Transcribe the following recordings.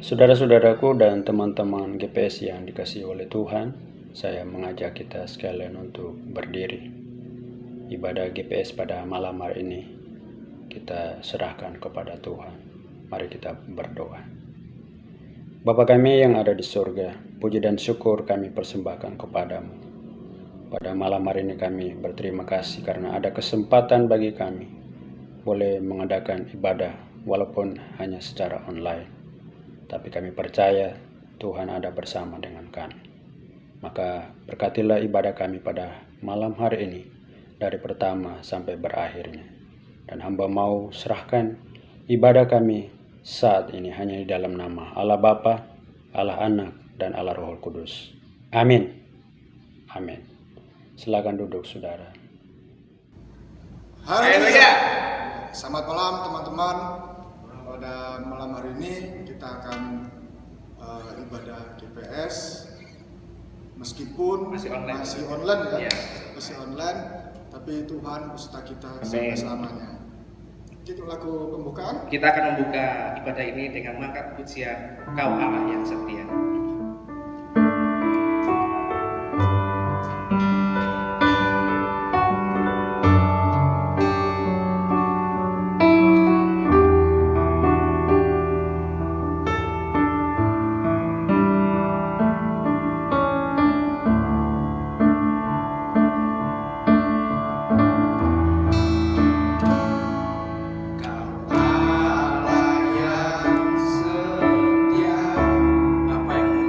Saudara-saudaraku dan teman-teman GPS yang dikasihi oleh Tuhan, saya mengajak kita sekalian untuk berdiri. Ibadah GPS pada malam hari ini kita serahkan kepada Tuhan. Mari kita berdoa. Bapa kami yang ada di surga, puji dan syukur kami persembahkan kepadamu. Pada malam hari ini kami berterima kasih karena ada kesempatan bagi kami boleh mengadakan ibadah walaupun hanya secara online. Tapi kami percaya Tuhan ada bersama dengan kami. Maka berkatilah ibadah kami pada malam hari ini dari pertama sampai berakhirnya. Dan hamba mau serahkan ibadah kami saat ini hanya di dalam nama Allah Bapa, Allah Anak, dan Allah Roh Kudus. Amin. Amin. Silakan duduk saudara. Haleluya. Selamat malam teman-teman. Pada malam hari ini kita akan ibadah GPS meskipun masih online ya. Masih online, tapi Tuhan beserta kita sampai selamanya. Itu lagu pembukaan. Kita akan membuka ibadah ini dengan mengangkat pujian Kau Allah yang setia. Apa yang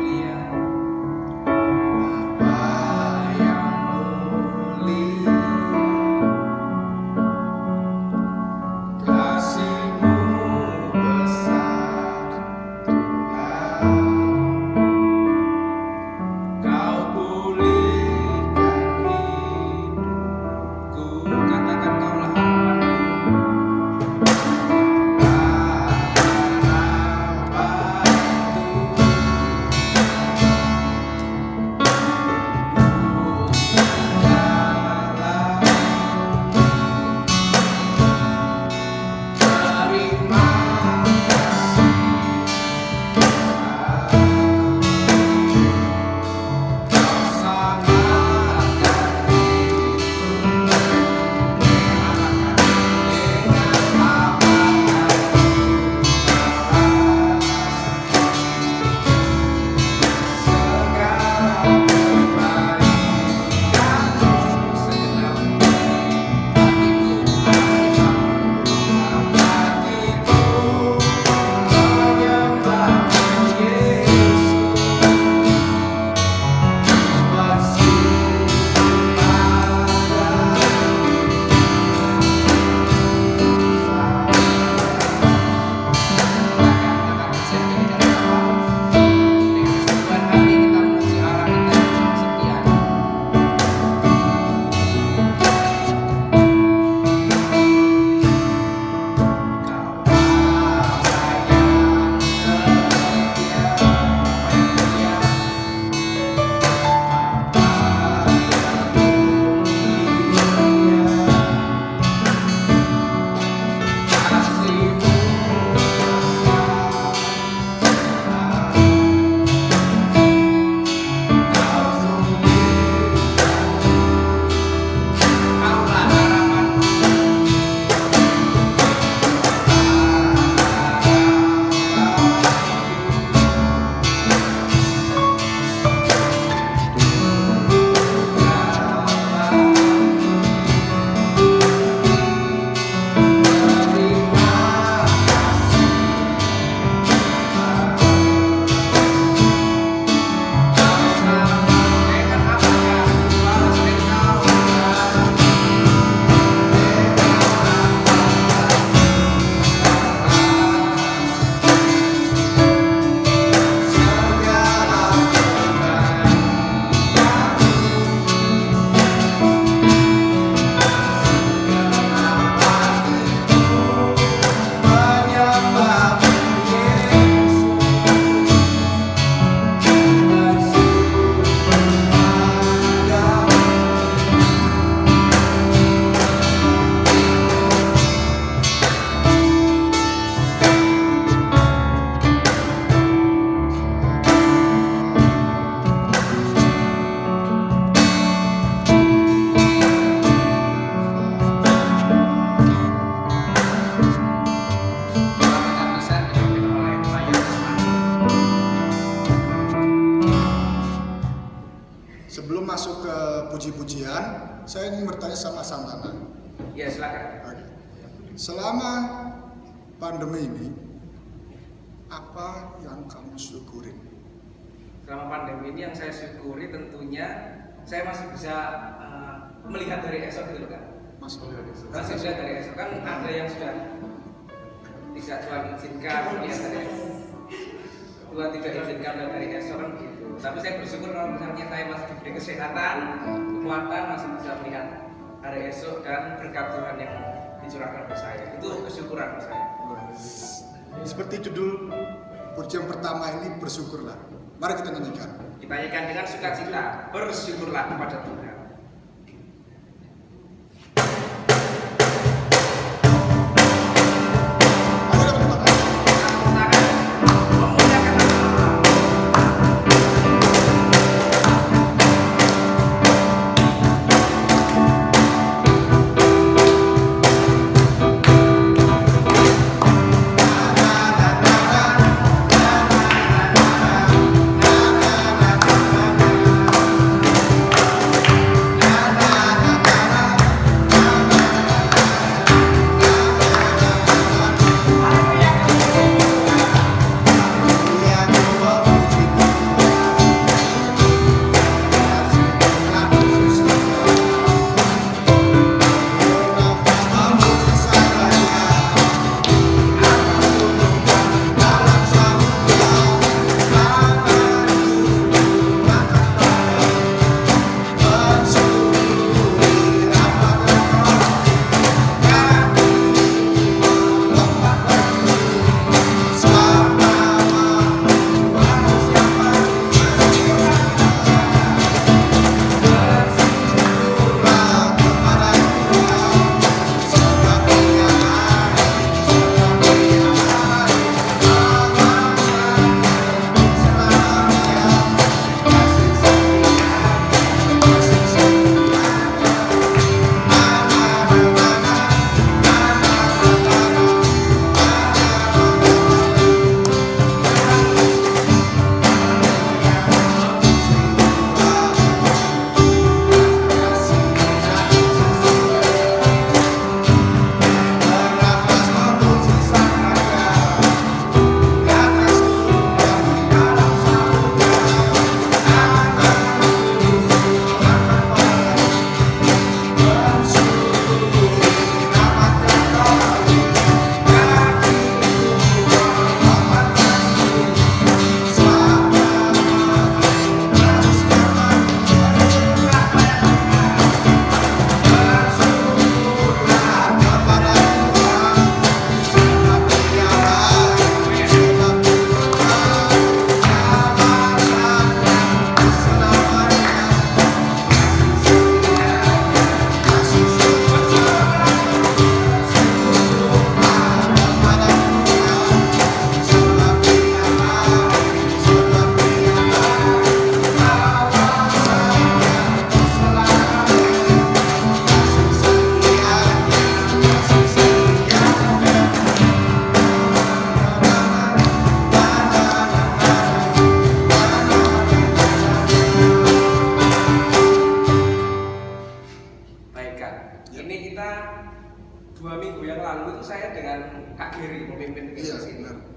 saya ingin bertanya sama Santana. Ya, silakan. Oke. Selama pandemi ini, apa yang kamu syukurin? Selama pandemi ini yang saya syukuri tentunya saya masih bisa melihat dari esok gitu kan. Masih bisa dari esok, kan ada yang sudah tidak Tuhan izinkan melihat dari esok. Tuhan tidak izinkan dari esok kan begitu. Tapi saya bersyukur kalau misalnya saya masih diberi kesehatan, kekuatan, masih bisa melihat hari esok dan berkat Tuhan yang dicurahkan ke saya. Itu kesyukuran saya. Seperti judul pujian pertama ini, bersyukurlah. Mari kita nyanyikan. Kita nyanyikan dengan sukacita, bersyukurlah kepada Tuhan.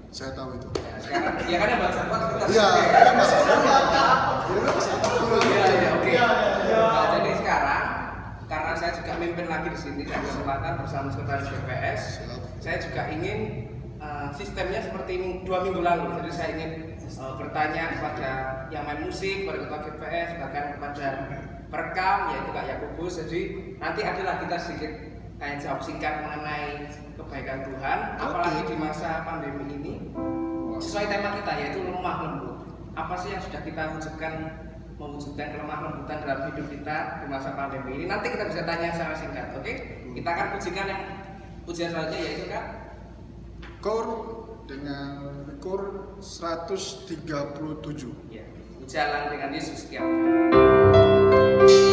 Saya tahu itu. Ya, sekarang ya kan yang bahasa kuat sebentar. Iya, Oke. Nah, jadi sekarang karena saya juga mimpin lagi di sini dan kesempatan bersama sekretaris BPS, saya juga ingin sistemnya seperti 2 minggu lalu. Jadi saya ingin bertanya kepada yang main musik, kepada ketua BPS, bahkan kepada perekam yaitu Kak Yakubus. Jadi nanti adalah kita sedikit kayak jawab singkat mengenai kebaikan Tuhan, apalagi di masa pandemi ini. Sesuai tema kita yaitu lemah lembut. Apa sih yang sudah kita mewujudkan kelemah lembutan dalam hidup kita di masa pandemi ini? Nanti kita bisa tanya secara singkat, oke? Kita akan pujikan yang pujian selanjutnya yaitu Kak Kor dengan Kor 137. Ya, Jalan dengan Yesus setiap Hari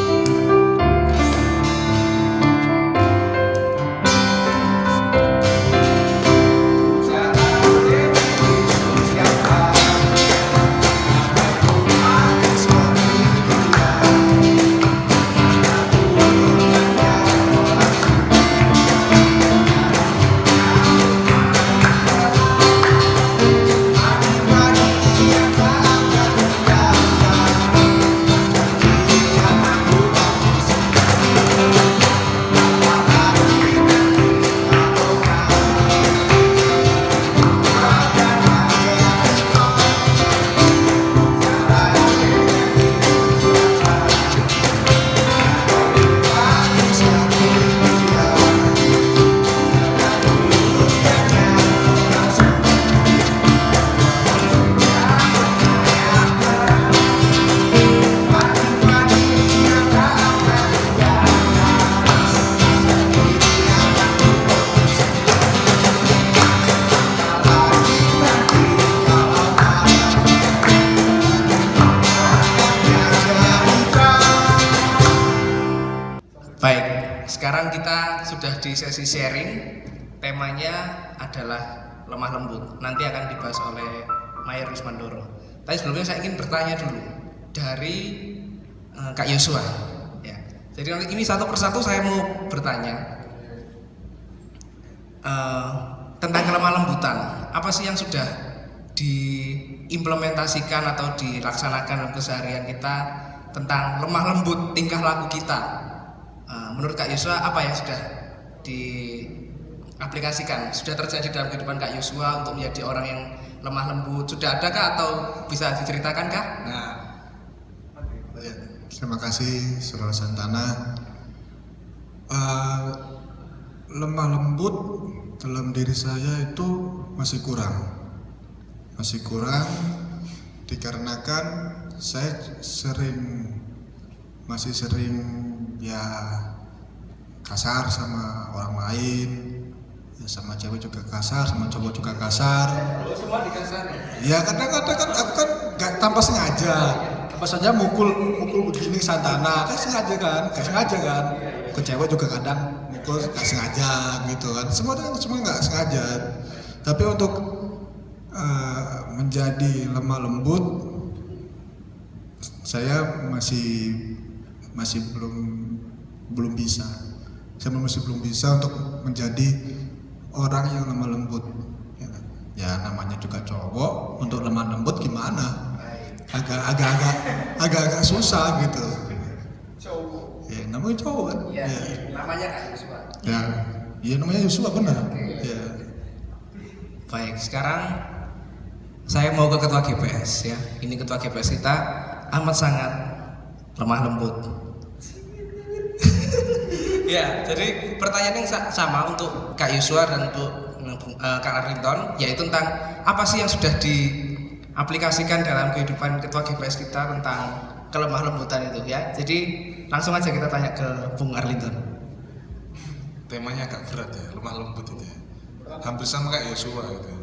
sesi sharing. Temanya adalah lemah lembut. Nanti akan dibahas oleh Mayor Wismandoro. Tapi sebelumnya saya ingin bertanya dulu dari Kak Yosua. Ya. Jadi nanti ini satu persatu saya mau bertanya tentang kelemah lembutan. Apa sih yang sudah diimplementasikan atau dilaksanakan dalam keseharian kita tentang lemah lembut tingkah laku kita? Menurut Kak Yosua apa yang sudah diaplikasikan, sudah terjadi dalam kehidupan Kak Yosua untuk menjadi orang yang lemah lembut? Sudah ada kah atau bisa diceritakan kah? Nah, Terima kasih Saudara Santana. Lemah lembut dalam diri saya itu masih kurang dikarenakan saya masih sering ya kasar sama orang lain, ya sama cewek juga kasar, sama cowok juga kasar. Semua dikasar Ya kadang-kadang kan aku kan gak tanpa sengaja, apa saja mukul begini Santana, kan sengaja kan, gak sengaja kan. Ke cewek juga kadang mukul gak sengaja gitu kan. Semua gak sengaja. Tapi untuk menjadi lemah lembut, saya masih belum bisa. Saya masih belum bisa untuk menjadi orang yang lemah lembut. Ya namanya juga cowok, untuk lemah lembut gimana? Agak susah gitu. cowok. Ya namanya cowok kan. Ya, Ya. namanya Kak Yosua. Ya namanya Yosua benar. Ya. Baik, sekarang saya mau ke ketua GPS ya. Ini ketua GPS kita amat sangat lemah lembut. Ya, jadi pertanyaan yang sama untuk Kak Yosua dan untuk Kak Arlington, yaitu tentang apa sih yang sudah diaplikasikan dalam kehidupan ketua GPS kita tentang kelemah lembutan itu ya. Jadi langsung aja kita tanya ke Bung Arlington. Temanya agak berat ya, lemah lembut itu ya. Hampir sama kayak Yosua gitu.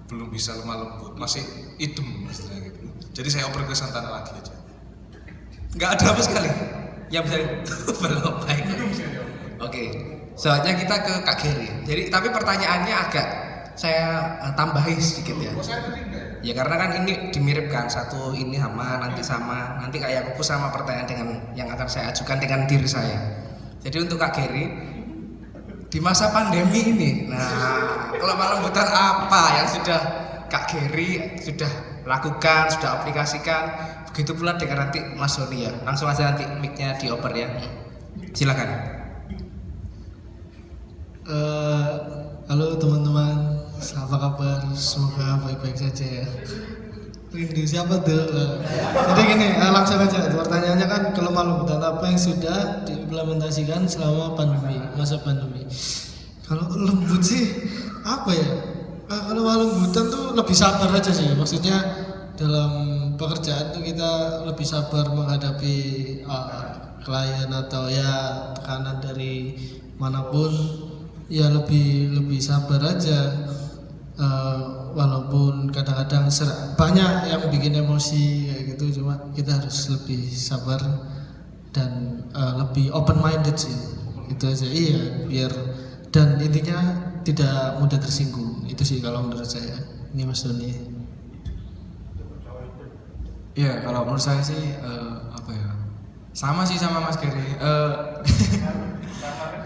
Belum bisa lemah lembut, masih idem istilahnya gitu. Jadi saya oper ke Santana lagi aja. Nggak ada apa sekali yang bisa belum baik. Oke, soalnya kita ke Kak Geri. Jadi tapi pertanyaannya agak saya tambahi sedikit ya. Ya karena kan ini dimiripkan, satu ini sama, nanti Kak Yakubus sama pertanyaan dengan yang akan saya ajukan dengan diri saya. Jadi untuk Kak Geri, di masa pandemi ini, nah kelemah lembutan apa yang sudah Kak Geri sudah lakukan, sudah aplikasikan? Begitu pula dengan nanti Mas Doni ya. Langsung aja nanti mic-nya dioper ya. Silakan. Halo teman-teman, apa kabar? Semoga baik-baik saja ya. Rindu siapa tuh? Jadi gini, langsung aja. Pertanyaannya kan kelemah lembutan apa yang sudah diimplementasikan selama pandemi, masa pandemi? Kalau lembut sih apa ya? Kalau lembutan tuh lebih sabar aja sih. Maksudnya dalam pekerjaan tuh kita lebih sabar menghadapi klien atau ya tekanan dari manapun, ya lebih sabar aja. Walaupun kadang-kadang banyak yang bikin emosi kayak gitu, cuma kita harus lebih sabar dan lebih open minded sih, itu aja. Iya, biar dan intinya tidak mudah tersinggung, itu sih kalau menurut saya. Ini Mas Doni. Iya, kalau menurut saya sih apa ya, sama sih sama Mas Geri.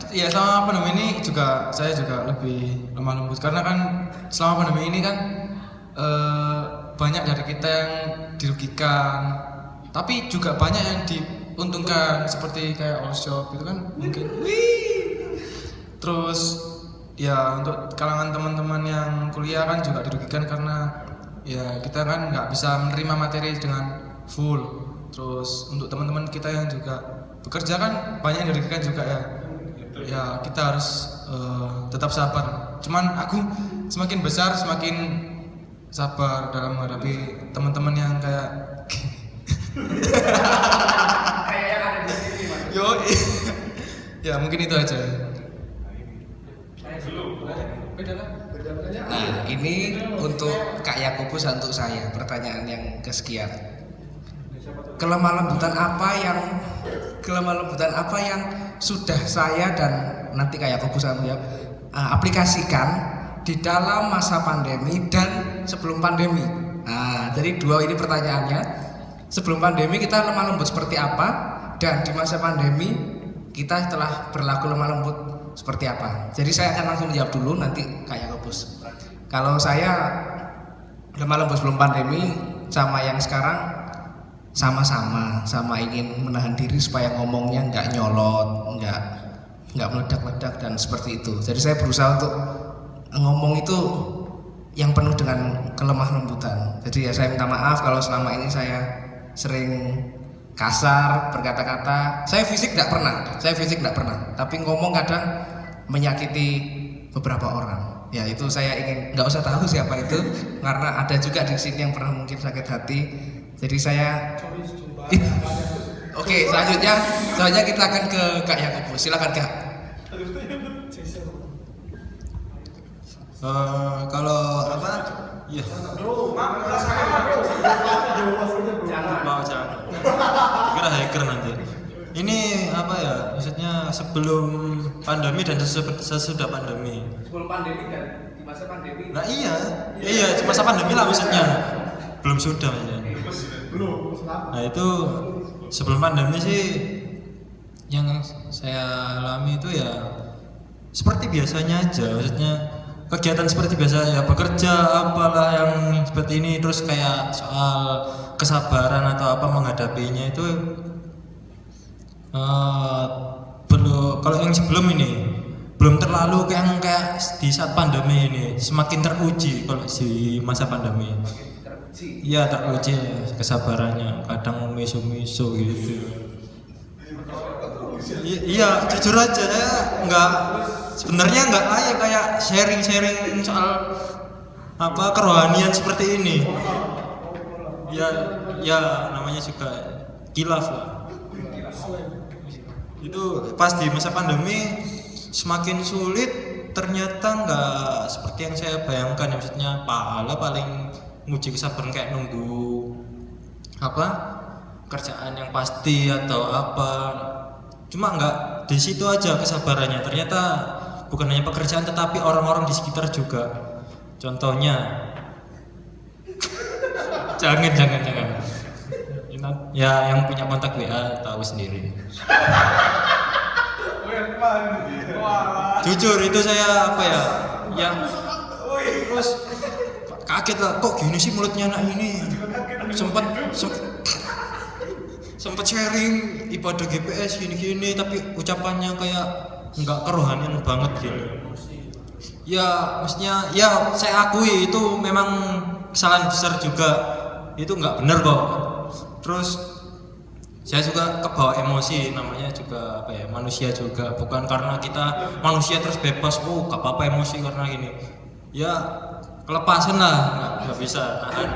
Ya selama pandemi ini juga saya juga lebih lemah lembut karena kan selama pandemi ini kan banyak dari kita yang dirugikan, tapi juga banyak yang diuntungkan seperti kayak all shop itu kan mungkin. Terus ya untuk kalangan teman-teman yang kuliah kan juga dirugikan karena ya kita kan nggak bisa menerima materi dengan full. Terus untuk teman-teman kita yang juga bekerja kan banyak yang dirugikan juga ya. Ya kita harus tetap sabar. Cuman aku semakin besar semakin sabar dalam menghadapi teman-teman yang kayak Kayak yang ada di sini, Mas. yo. Ya mungkin itu aja. Nah, ini untuk Kak Yakubus dan untuk saya, pertanyaan yang kesekian. Kelemah lembutan apa yang sudah saya dan nanti kayak Yakobus akan menjawab, aplikasikan di dalam masa pandemi dan sebelum pandemi. Nah, jadi dua ini pertanyaannya. Sebelum pandemi kita lemah lembut seperti apa, dan di masa pandemi kita setelah berlaku lemah lembut seperti apa. Jadi saya akan langsung menjawab dulu, nanti kayak Yakobus. Kalau saya lemah lembut sebelum pandemi sama yang sekarang sama ingin menahan diri supaya ngomongnya nggak nyolot, nggak meledak-ledak dan seperti itu. Jadi saya berusaha untuk ngomong itu yang penuh dengan kelemah lembutan. Jadi ya saya minta maaf kalau selama ini saya sering kasar berkata-kata. Saya fisik nggak pernah, tapi ngomong kadang menyakiti beberapa orang. Ya itu saya ingin, nggak usah tahu siapa itu, karena ada juga di sini yang pernah mungkin sakit hati. Jadi saya Oke, selanjutnya kita akan ke Kak Yakobus. Silakan Kak. Kalau apa? Iya. Jangan. Kira hacker nanti. Ini apa ya? Maksudnya sebelum pandemi dan sesudah pandemi. Sebelum pandemi dan di masa pandemi. Nah iya, di masa pandemi lah maksudnya. Belum sudah maksudnya. Nah itu sebelum pandemi sih yang saya alami itu ya seperti biasanya aja, maksudnya kegiatan seperti biasa ya, bekerja apalah yang seperti ini. Terus kayak soal kesabaran atau apa menghadapinya itu belum, kalau yang sebelum ini belum terlalu kayak di saat pandemi ini, semakin teruji kalau di masa pandemi. Iya teruji kesabarannya, kadang miso-miso gitu. Iya jujur aja saya sebenarnya nggak kayak sharing soal apa kerohanian seperti ini. Ya namanya juga khilaf lah. Itu pas di masa pandemi semakin sulit, ternyata nggak seperti yang saya bayangkan. Maksudnya pahala paling nguji kesabaran kayak nunggu apa kerjaan yang pasti atau apa, cuma nggak di situ aja kesabarannya. Ternyata bukan hanya pekerjaan tetapi orang-orang di sekitar juga. Contohnya jangan ya yang punya kontak WA tahu sendiri. Jujur itu saya apa ya yang terus kaget lah, kok gini sih mulutnya anak ini. Sempet sharing ibadah GPS gini-gini, tapi ucapannya kayak nggak kerohanian banget gini. Ya maksudnya ya saya akui itu memang kesalahan besar juga, itu nggak benar kok. Terus saya juga kebawa emosi, namanya juga apa ya, manusia juga, bukan karena kita manusia terus bebas, gak apa-apa emosi karena gini. Ya kelepasan lah, nggak bisa nahan.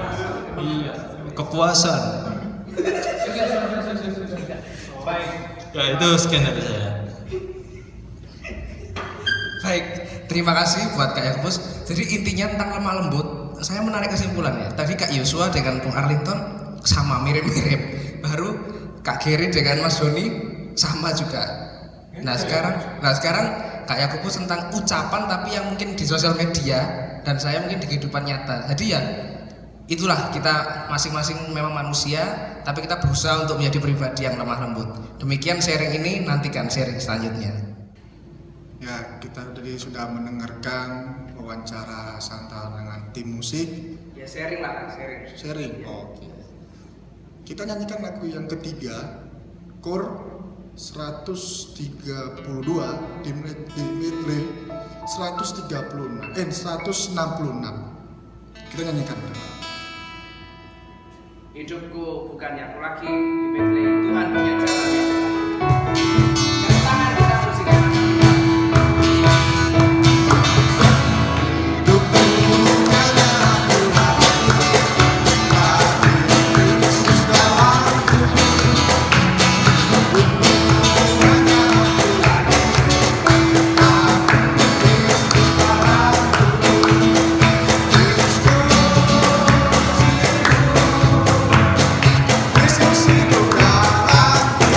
Iya, kepuasan. Ya itu sekian dari saya. Baik, terima kasih buat Kak Yakobus. Jadi intinya tentang lemah lembut, saya menarik kesimpulan ya. Tadi Kak Yosua dengan Bung Arlington sama mirip-mirip. Baru Kak Geri dengan Mas Doni sama juga. Nah sekarang Kak Yakobus tentang ucapan tapi yang mungkin di sosial media, dan saya mungkin di kehidupan nyata. Jadi ya itulah, kita masing-masing memang manusia, tapi kita berusaha untuk menjadi pribadi yang lemah lembut. Demikian sharing ini, nantikan sharing selanjutnya. Ya, kita tadi sudah mendengarkan wawancara santai dengan tim musik. Ya sharing lah, Sharing. Oke. Kita nyanyikan lagu yang ketiga, Core 132 di medley 136. Kita nyanyikan. Hidupku bukannya aku lagi di medley, Tuhan punya jalan. Tepuk tangan kita musikan. Yesus hidup dalamku.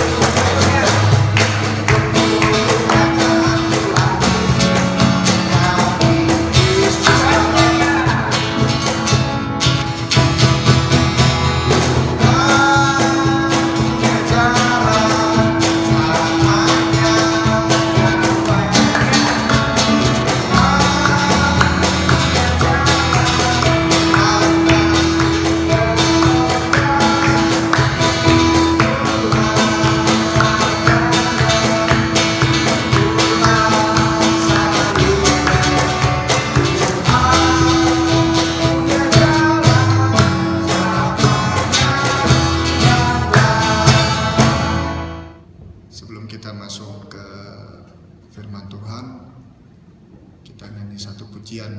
kita nyanyi satu pujian,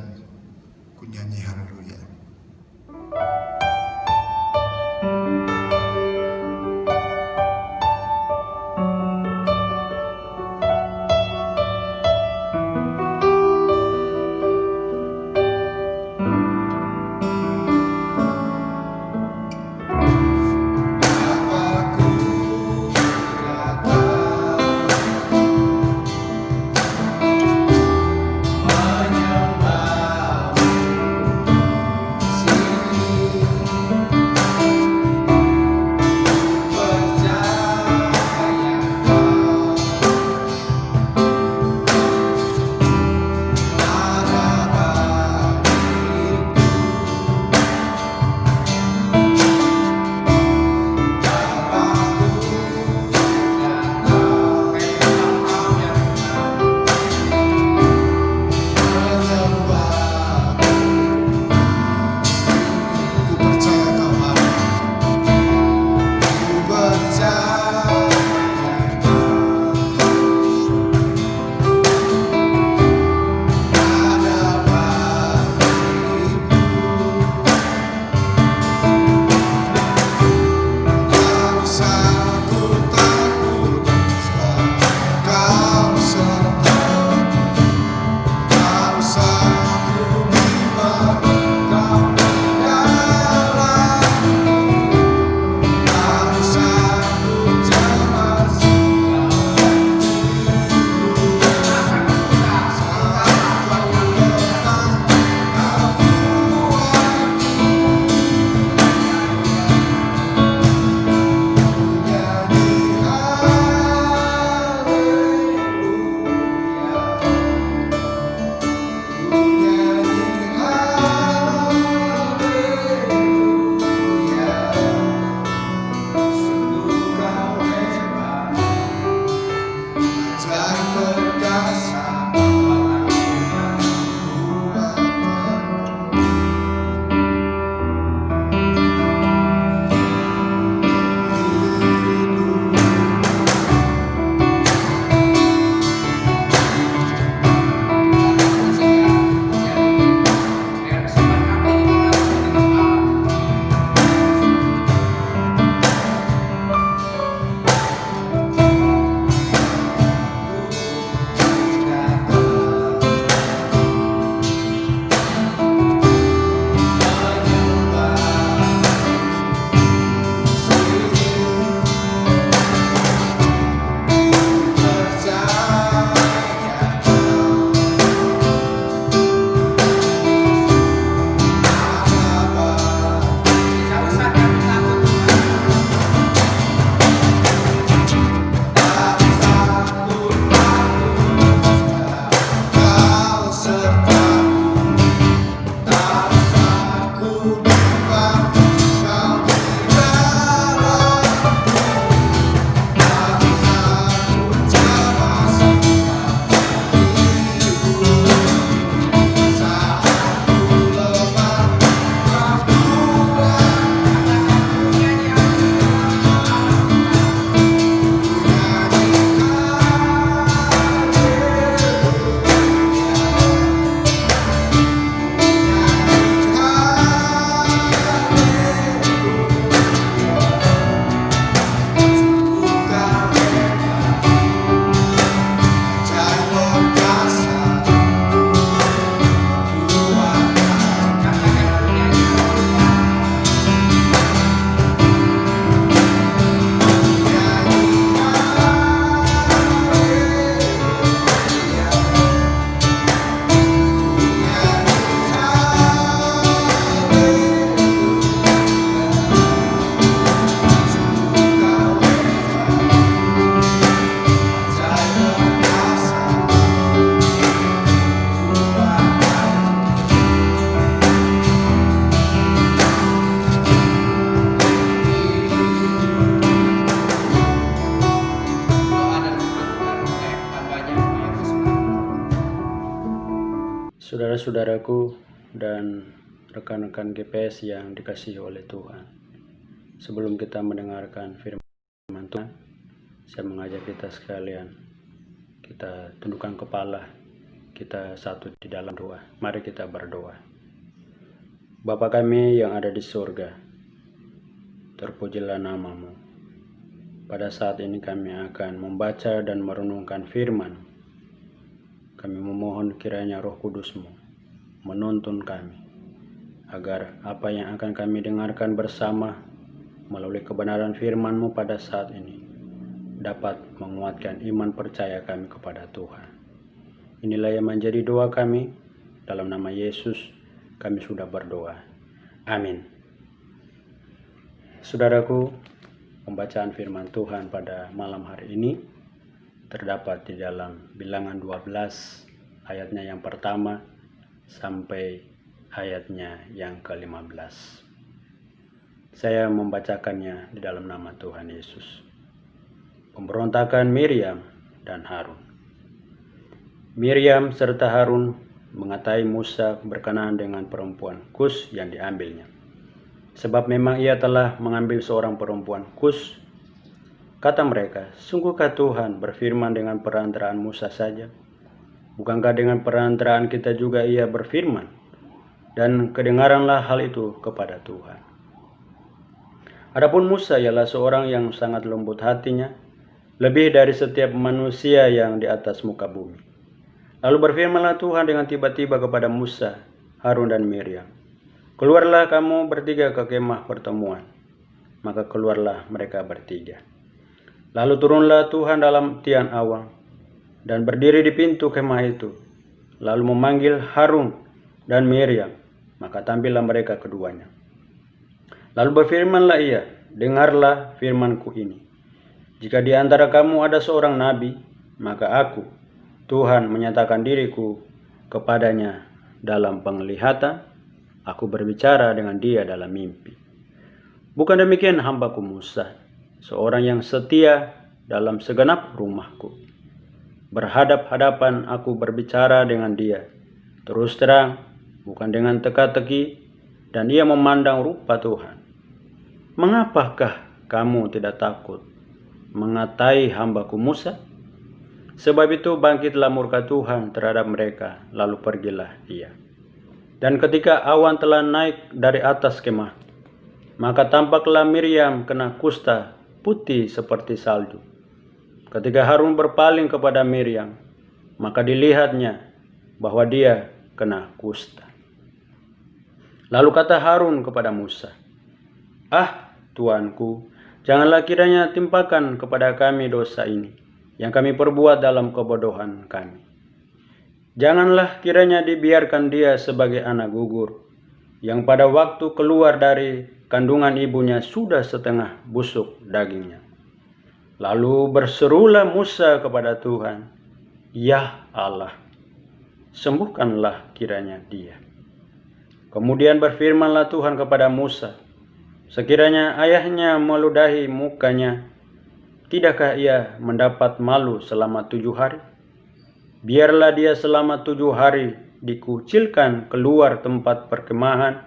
ku nyanyi haleluya. Saudara-saudaraku dan rekan-rekan GPS yang dikasihi oleh Tuhan, sebelum kita mendengarkan firman Tuhan, saya mengajak kita sekalian, kita tundukkan kepala, kita satu di dalam doa. Mari kita berdoa. Bapa kami yang ada di surga, terpujilah namamu. Pada saat ini kami akan membaca dan merenungkan firman. Kami memohon kiranya Roh Kudus-Mu menuntun kami, agar apa yang akan kami dengarkan bersama melalui kebenaran firman-Mu pada saat ini dapat menguatkan iman percaya kami kepada Tuhan. Inilah yang menjadi doa kami, dalam nama Yesus kami sudah berdoa. Amin. Saudaraku, pembacaan firman Tuhan pada malam hari ini terdapat di dalam Bilangan 12 ayatnya yang pertama sampai ayatnya yang ke-15. Saya membacakannya di dalam nama Tuhan Yesus. Pemberontakan Miriam dan Harun. Miriam serta Harun mengatai Musa berkenaan dengan perempuan Kus yang diambilnya. Sebab memang ia telah mengambil seorang perempuan Kus. Kata mereka, sungguhkah Tuhan berfirman dengan perantaraan Musa saja? Bukankah dengan perantaraan kita juga ia berfirman? Dan kedengaranlah hal itu kepada Tuhan. Adapun Musa ialah seorang yang sangat lembut hatinya, lebih dari setiap manusia yang di atas muka bumi. Lalu berfirmanlah Tuhan dengan tiba-tiba kepada Musa, Harun dan Miriam. Keluarlah kamu bertiga ke kemah pertemuan. Maka keluarlah mereka bertiga. Lalu turunlah Tuhan dalam tian awan dan berdiri di pintu kemah itu. Lalu memanggil Harun dan Miriam. Maka tampillah mereka keduanya. Lalu berfirmanlah ia, dengarlah firmanku ini. Jika di antara kamu ada seorang nabi, maka aku, Tuhan, menyatakan diriku kepadanya dalam penglihatan, aku berbicara dengan dia dalam mimpi. Bukan demikian hambaku Musa, seorang yang setia dalam segenap rumahku. Berhadap-hadapan aku berbicara dengan dia, terus terang, bukan dengan teka-teki, dan ia memandang rupa Tuhan. Mengapakah kamu tidak takut mengatai hambaku Musa? Sebab itu bangkitlah murka Tuhan terhadap mereka, lalu pergilah ia. Dan ketika awan telah naik dari atas kemah, maka tampaklah Miriam kena kusta putih seperti salju. Ketika Harun berpaling kepada Miriam, maka dilihatnya bahwa dia kena kusta. Lalu kata Harun kepada Musa, "Ah, Tuanku, janganlah kiranya timpakan kepada kami dosa ini yang kami perbuat dalam kebodohan kami. Janganlah kiranya dibiarkan dia sebagai anak gugur, yang pada waktu keluar dari kandungan ibunya sudah setengah busuk dagingnya." Lalu berserulah Musa kepada Tuhan, "Ya Allah, sembuhkanlah kiranya dia." Kemudian berfirmanlah Tuhan kepada Musa, "Sekiranya ayahnya meludahi mukanya, tidakkah ia mendapat malu selama 7 hari? Biarlah dia selama 7 hari dikucilkan keluar tempat perkemahan,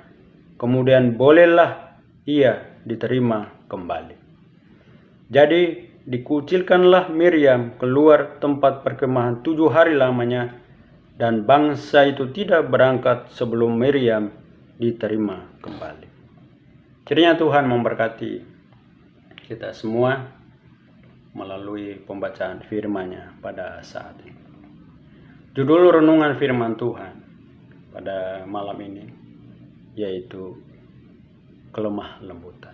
kemudian bolehlah ia diterima kembali." Jadi dikucilkanlah Miriam keluar tempat perkemahan 7 hari lamanya, dan bangsa itu tidak berangkat sebelum Miriam diterima kembali. Kiranya Tuhan memberkati kita semua melalui pembacaan firman-Nya pada saat ini. Judul renungan firman Tuhan pada malam ini yaitu kelemah lembutan.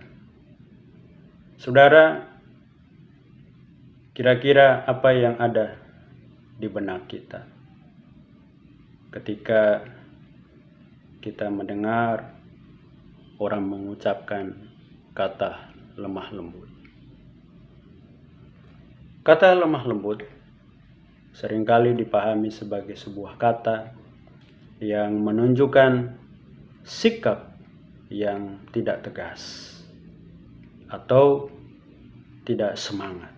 Saudara, kira-kira apa yang ada di benak kita ketika kita mendengar orang mengucapkan kata lemah lembut? Kata lemah lembut seringkali dipahami sebagai sebuah kata yang menunjukkan sikap yang tidak tegas atau tidak semangat,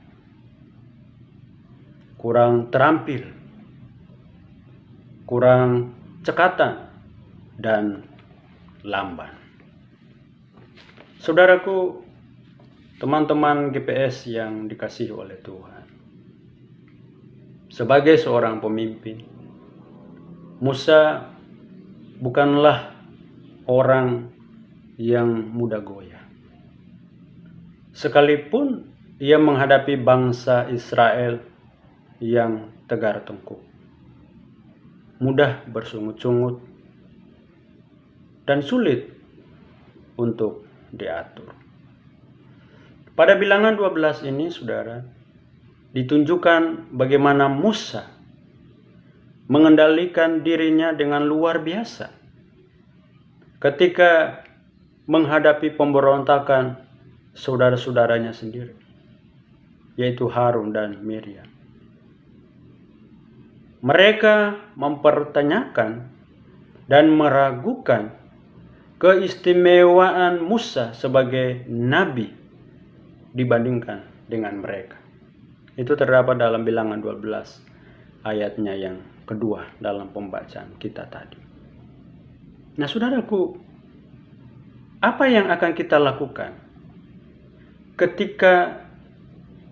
kurang terampil, kurang cekatan, dan lamban. Saudaraku, teman-teman GPS yang dikasihi oleh Tuhan, sebagai seorang pemimpin, Musa bukanlah orang yang mudah goyah. Sekalipun ia menghadapi bangsa Israel yang tegar tengkuk, mudah bersungut-sungut, dan sulit untuk diatur. Pada bilangan 12 ini, saudara, ditunjukkan bagaimana Musa mengendalikan dirinya dengan luar biasa ketika menghadapi pemberontakan saudara-saudaranya sendiri, yaitu Harun dan Miriam. Mereka mempertanyakan dan meragukan keistimewaan Musa sebagai nabi dibandingkan dengan mereka. Itu terdapat dalam bilangan 12 ayatnya yang kedua dalam pembacaan kita tadi. Nah, saudaraku, apa yang akan kita lakukan ketika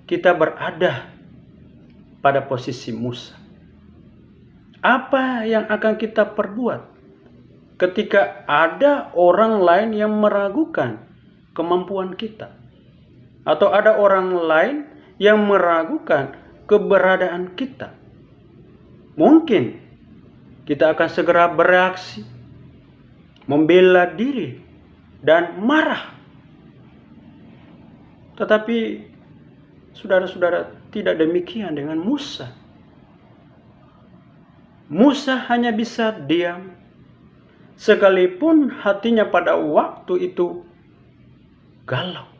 kita berada pada posisi Musa? Apa yang akan kita perbuat ketika ada orang lain yang meragukan kemampuan kita? Atau ada orang lain yang meragukan keberadaan kita? Mungkin kita akan segera bereaksi, membela diri, dan marah. Tetapi saudara-saudara, tidak demikian dengan Musa. Musa hanya bisa diam, sekalipun hatinya pada waktu itu galau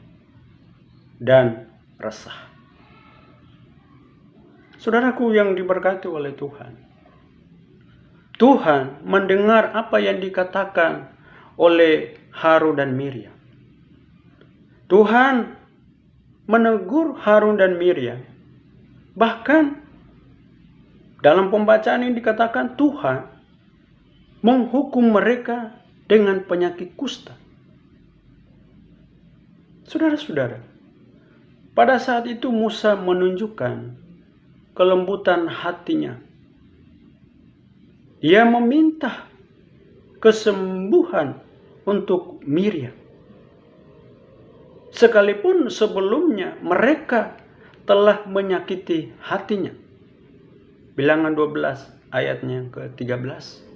dan resah. Saudaraku yang diberkati oleh Tuhan, Tuhan mendengar apa yang dikatakan oleh Harun dan Miriam. Tuhan menegur Harun dan Miriam. Bahkan dalam pembacaan ini dikatakan Tuhan menghukum mereka dengan penyakit kusta. Saudara-saudara, pada saat itu Musa menunjukkan kelembutan hatinya. Ia meminta kesembuhan untuk Miriam. Sekalipun sebelumnya mereka telah menyakiti hatinya. Bilangan 12 ayatnya ke-13.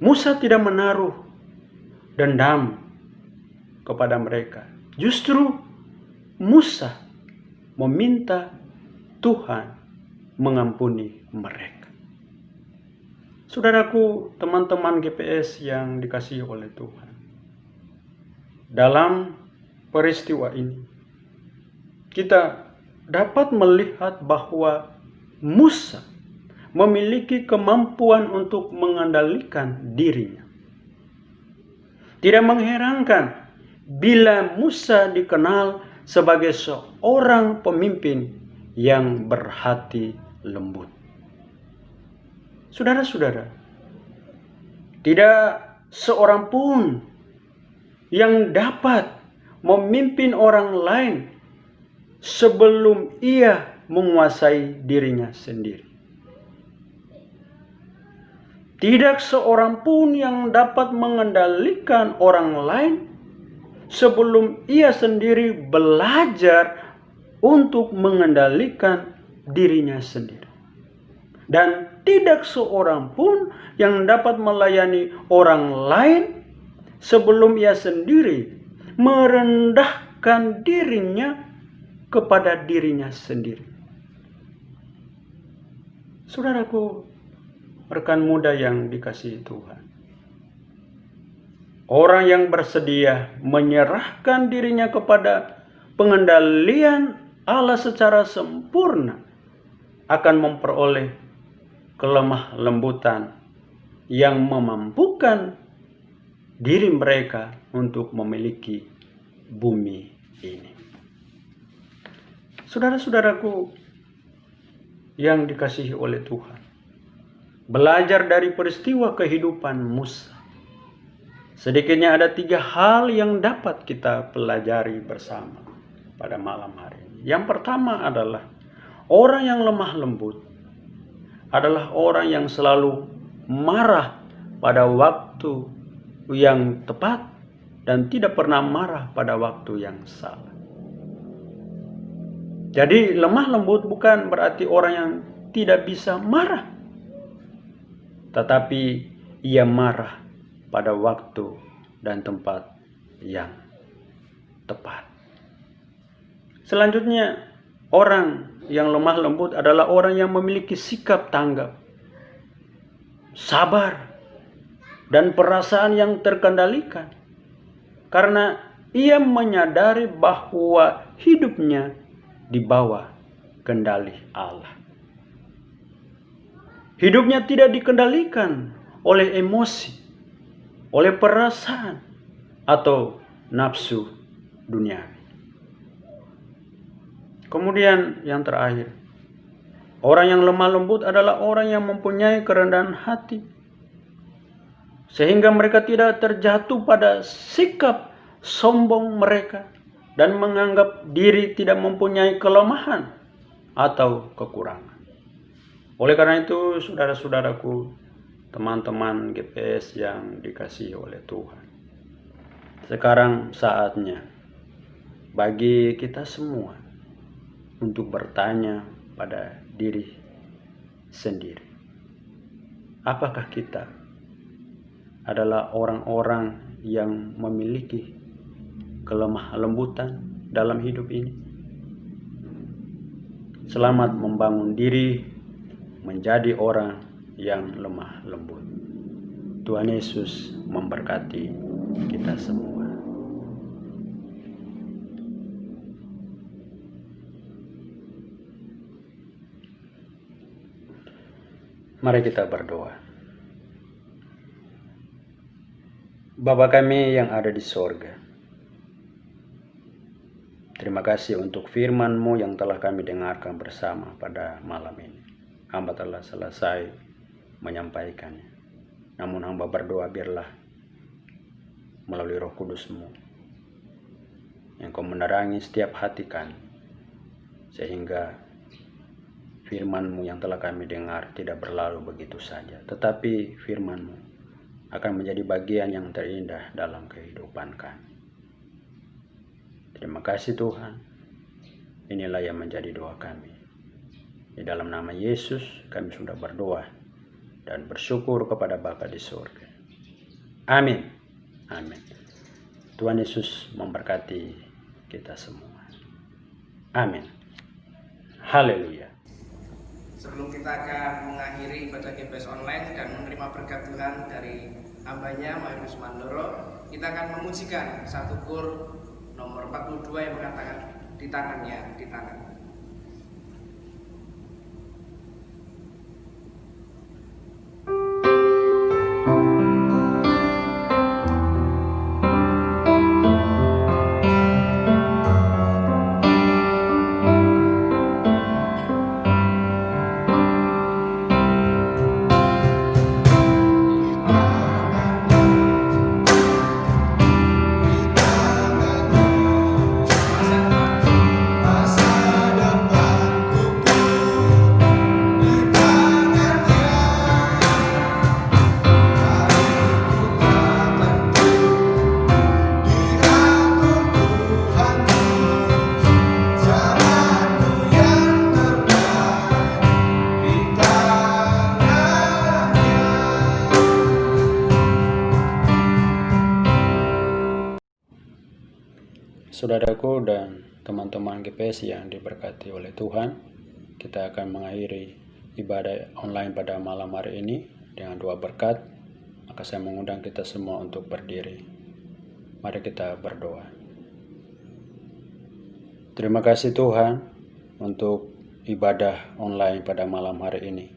Musa tidak menaruh dendam kepada mereka. Justru Musa meminta Tuhan mengampuni mereka. Saudaraku, teman-teman GPS yang dikasihi oleh Tuhan, dalam peristiwa ini kita dapat melihat bahwa Musa memiliki kemampuan untuk mengendalikan dirinya. Tidak mengherankan bila Musa dikenal sebagai seorang pemimpin yang berhati lembut. Saudara-saudara, tidak seorang pun yang dapat memimpin orang lain sebelum ia menguasai dirinya sendiri. Tidak seorang pun yang dapat mengendalikan orang lain sebelum ia sendiri belajar untuk mengendalikan dirinya sendiri. Dan tidak seorang pun yang dapat melayani orang lain sebelum ia sendiri merendahkan dirinya kepada dirinya sendiri. Saudaraku, rekan muda yang dikasihi Tuhan, orang yang bersedia menyerahkan dirinya kepada pengendalian Allah secara sempurna akan memperoleh kelemah lembutan yang memampukan diri mereka untuk memiliki bumi ini. Saudara-saudaraku yang dikasihi oleh Tuhan, belajar dari peristiwa kehidupan Musa, sedikitnya ada 3 hal yang dapat kita pelajari bersama pada malam hari ini. Yang pertama adalah orang yang lemah lembut adalah orang yang selalu marah pada waktu yang tepat dan tidak pernah marah pada waktu yang salah. Jadi lemah lembut bukan berarti orang yang tidak bisa marah, tetapi ia marah pada waktu dan tempat yang tepat. Selanjutnya, orang yang lemah lembut adalah orang yang memiliki sikap tanggap, sabar, dan perasaan yang terkendalikan. Karena ia menyadari bahwa hidupnya di bawah kendali Allah. Hidupnya tidak dikendalikan oleh emosi, oleh perasaan, atau nafsu duniawi. Kemudian yang terakhir, orang yang lemah lembut adalah orang yang mempunyai kerendahan hati, sehingga mereka tidak terjatuh pada sikap sombong mereka dan menganggap diri tidak mempunyai kelemahan atau kekurangan. Oleh karena itu, saudara-saudaraku, teman-teman GPS yang dikasihi oleh Tuhan, sekarang saatnya bagi kita semua untuk bertanya pada diri sendiri. Apakah kita adalah orang-orang yang memiliki kelemah lembutan dalam hidup ini? Selamat membangun diri menjadi orang yang lemah lembut. Tuhan Yesus memberkati kita semua. Mari kita berdoa. Bapa kami yang ada di sorga, terima kasih untuk firman-Mu yang telah kami dengarkan bersama pada malam ini. Hamba telah selesai menyampaikannya. Namun hamba berdoa biarlah melalui Roh Kudus-Mu yang Kau menerangi setiap hati kami, sehingga firman-Mu yang telah kami dengar tidak berlalu begitu saja, tetapi firman-Mu akan menjadi bagian yang terindah dalam kehidupan kami. Terima kasih Tuhan. Inilah yang menjadi doa kami. Di dalam nama Yesus kami sudah berdoa dan bersyukur kepada Bapa di surga. Amin. Amin. Tuhan Yesus memberkati kita semua. Amin. Haleluya. Sebelum kita akan mengakhiri ibadah GPS online dan menerima berkat Tuhan dari hambanya Mayorus Mandoro, kita akan memujikan satu kur nomor 42 yang mengatakan di tangannya, di tangan. Saudaraku dan teman-teman GPS yang diberkati oleh Tuhan, kita akan mengakhiri ibadah online pada malam hari ini dengan doa berkat. Maka saya mengundang kita semua untuk berdiri. Mari kita berdoa. Terima kasih Tuhan untuk ibadah online pada malam hari ini.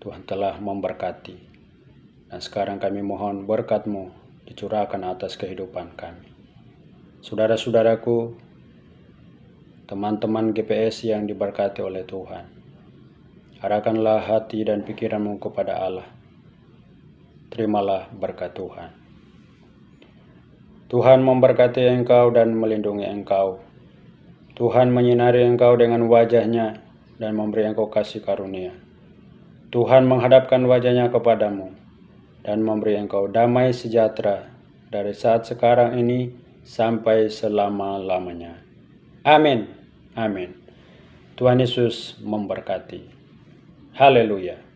Tuhan telah memberkati. Dan sekarang kami mohon berkat-Mu dicurahkan atas kehidupan kami. Saudara-saudaraku, teman-teman GPS yang diberkati oleh Tuhan, arahkanlah hati dan pikiranmu kepada Allah. Terimalah berkat Tuhan. Tuhan memberkati engkau dan melindungi engkau. Tuhan menyinari engkau dengan wajah-Nya dan memberi engkau kasih karunia. Tuhan menghadapkan wajahnya kepadamu dan memberi engkau damai sejahtera dari saat sekarang ini sampai selama-lamanya. Amin. Amin. Tuhan Yesus memberkati. Haleluya.